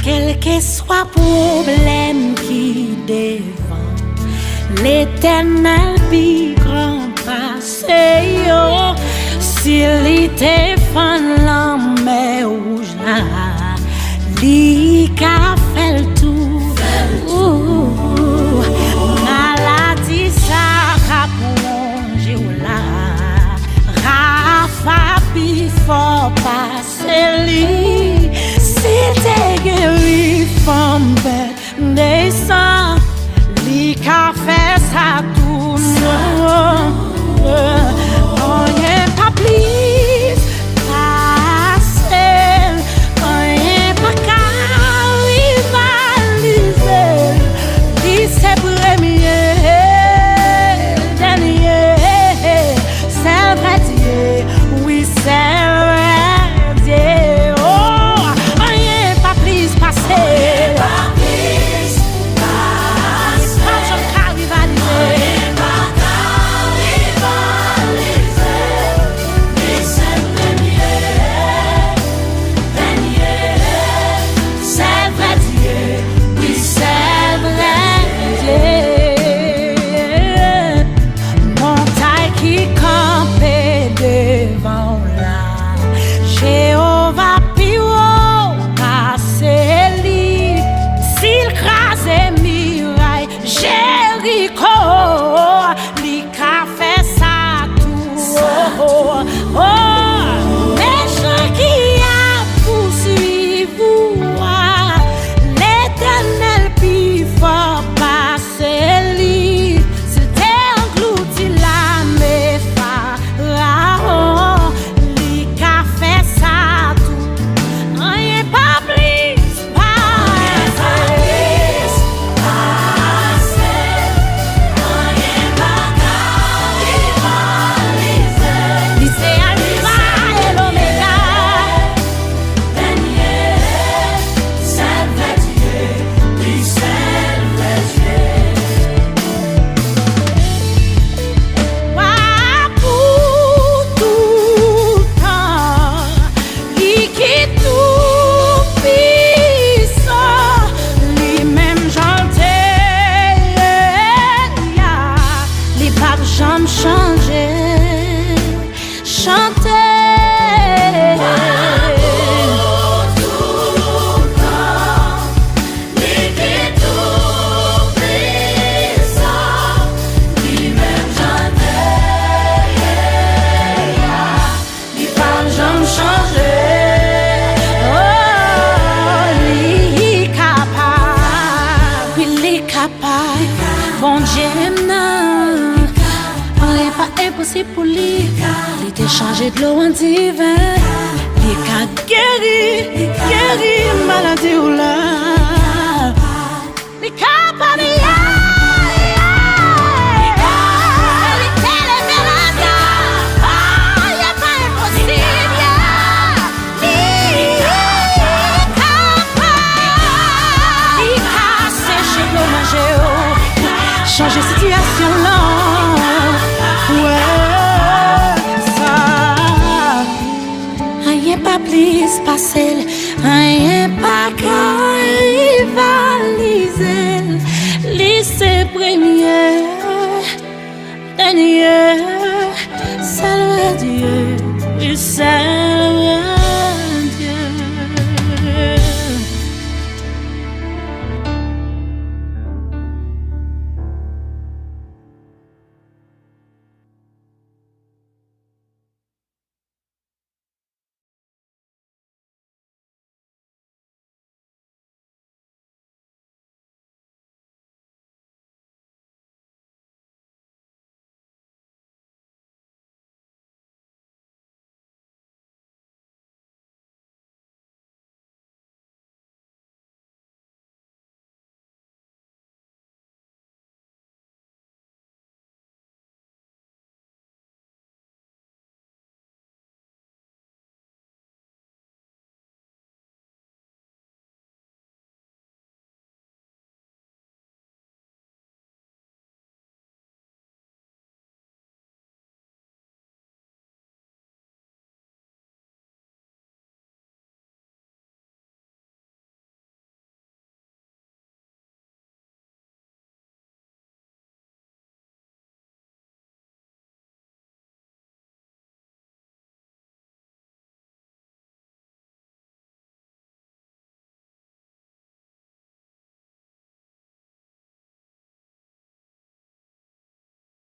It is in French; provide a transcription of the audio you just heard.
Quel que soit problème qui devant l'Éternel puis grand passé yo, s'il était fan la mer rouge là, li ka fait le tour, maladie ça ka plongé là, Rafa puis faut passer li, si t'es guéri femme bête descend, li ka fait ça tourne, on n'est pas plus passer, on n'est pas qu'à rivaliser, li c'est premier, dernier, c'est vrai Dieu, oui c'est vrai Dieu, oh, on n'est pas plus passer, bon Dieu non, on n'est pas impossible pour lui. Il était changé de l'eau en divin. Il est guéri, maladie ou là. Il est capable. Changer situation là, ouais, ça. Rien pas plus passer, rien pas qu'à rivaliser. Lycée premier, dernier, salut Dieu, il sait.